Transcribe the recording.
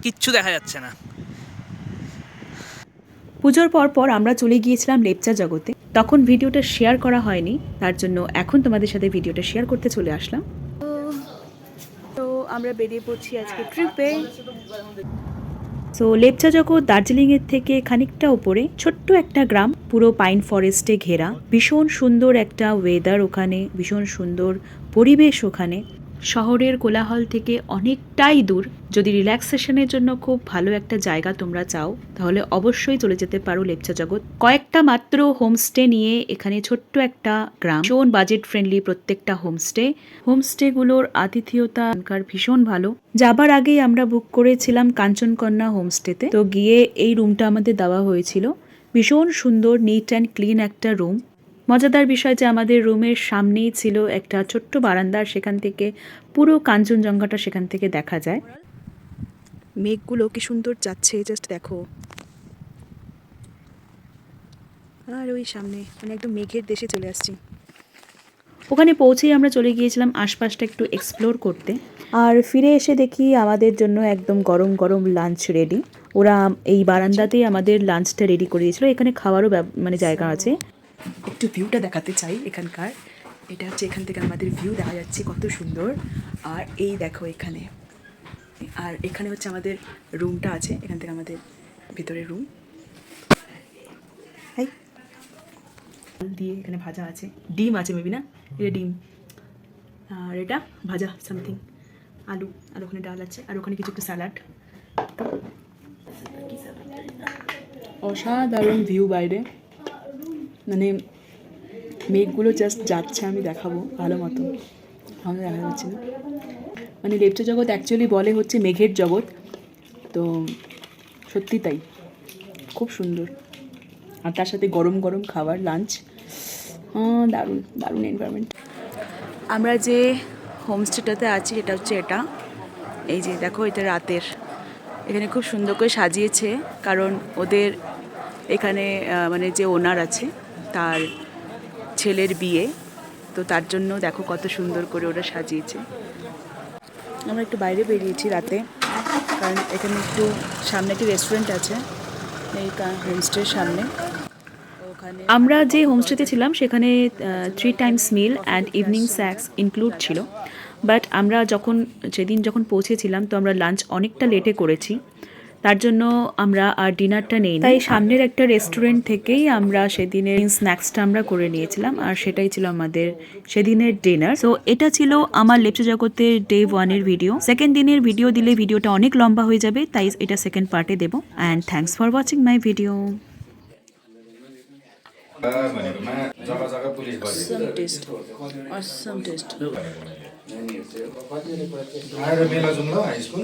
কিচ্ছু দেখা যাচ্ছে না। পুজোর পর আমরা চলে গিয়েছিলাম লেপচা জগতে। তখন ভিডিওটা শেয়ার করা হয়নি, তার জন্য এখন তোমাদের সাথে ভিডিওটা শেয়ার করতে চলে আসলাম। তো আমরা বেরিয়ে পড়ছি আজকে ট্রিপে। সো লেপচা জগৎ দার্জিলিংয়ের থেকে খানিকটা উপরে ছোট্ট একটা গ্রাম, পুরো পাইন ফরেস্টে ঘেরা। ভীষণ সুন্দর একটা ওয়েদার ওখানে, ভীষণ সুন্দর পরিবেশ ওখানে। শহরের কোলাহল থেকে অনেকটাই দূর। যদি রিল্যাক্সেশনের জন্য খুব ভালো একটা জায়গা তোমরা চাও, তাহলে অবশ্যই চলে যেতে পারো লেপচা জগৎ। কয়েকটা মাত্র হোমস্টে নিয়ে এখানে ছোট্ট একটা গ্রাম, ভীষণ বাজেট ফ্রেন্ডলি প্রত্যেকটা হোমস্টেগুলোর আতিথেয়তা ভীষণ ভালো। যাবার আগেই আমরা বুক করেছিলাম কাঞ্চনকন্যা হোমস্টেতে। তো গিয়ে এই রুমটা আমাদের দেওয়া হয়েছিল। ভীষণ সুন্দর, নিট অ্যান্ড ক্লিন একটা রুম। মজাদার বিষয় যে আমাদের রুমের সামনেই ছিল একটা ছোট্ট বারান্দা, সেখান থেকে পুরো কাঞ্চনজঙ্ঘাটা সেখান থেকে দেখা যায়। মেঘগুলো কি সুন্দর যাচ্ছে, জাস্ট দেখো। আর ওই সামনে মানে একদম মেঘের দেশে চলে আসছি। ওখানে পৌঁছেই আমরা চলে গিয়েছিলাম আশপাশটা একটু এক্সপ্লোর করতে। আর ফিরে এসে দেখি আমাদের জন্য একদম গরম গরম লাঞ্চ রেডি। ওরা এই বারান্দাতেই আমাদের লাঞ্চটা রেডি করে দিয়েছিল। এখানে খাওয়ারও মানে জায়গা আছে। একটু ভিউটা দেখাতে চাই এখানকার। এটা হচ্ছে এখান থেকে আমাদের ভিউ দেখা যাচ্ছে, কত সুন্দর। আর এই দেখো এখানে, আর এখানে হচ্ছে আমাদের রুমটা আছে, এখান থেকে আমাদের ভিতরের রুম। এই দিয়ে এখানে ভাজা আছে, ডিম আছে মেবি, না এটা ডিম, আর এটা ভাজা সামথিং, আলু, আর ওখানে ডাল আছে, আর ওখানে কিছু একটু স্যালাড। অসাধারণ ভিউ বাইরে, মানে মেঘগুলো জাস্ট যাচ্ছে, আমি দেখাবো ভালো মতো, আমাদের দেখা যাচ্ছে না। মানে লেপচা জগৎ অ্যাকচুয়ালি বলে হচ্ছে মেঘের জগৎ, তো সত্যি তাই, খুব সুন্দর। আর তার সাথে গরম গরম খাবার, লাঞ্চ, দারুণ দারুণ এনভায়রনমেন্ট। আমরা যে হোমস্টেটাতে আছি এটা হচ্ছে এটা, এই যে দেখো, এটা রাতের। এখানে খুব সুন্দর করে সাজিয়েছে, কারণ ওদের এখানে মানে যে ওনার আছে তার ছেলের বিয়ে, তো তার জন্য দেখো কত সুন্দর করে ওরা সাজিয়েছে। আমরা একটু বাইরে বেরিয়েছি রাতে, কারণ এখানে একটু সামনে একটি রেস্টুরেন্ট আছে এই হোমস্টের সামনে। আমরা যে হোমস্টেতে ছিলাম সেখানে 3 times meal and evening snacks include ছিল। বাট আমরা যেদিন যখন পৌঁছেছিলাম, তো আমরা লাঞ্চ অনেকটা লেটে করেছি, তার জন্য আমরা আর ডিনারটা নেই, তাই সামনের একটা রেস্টুরেন্ট থেকেই আমরা সেদিনের স্ন্যাক্সটা আমরা করে নিয়েছিলাম, আর সেটাই ছিল আমাদের সেদিনের ডিনার। সো এটা ছিল আমার লেপচা জগতের ডে 1-এর ভিডিও। সেকেন্ড দিনের ভিডিও দিলে ভিডিওটা অনেক লম্বা হয়ে যাবে, তাই এটা সেকেন্ড পার্টে দেবো। And thanks for watching my video. Awesome taste. आएर मेला जाउँ ल हाई स्कुल।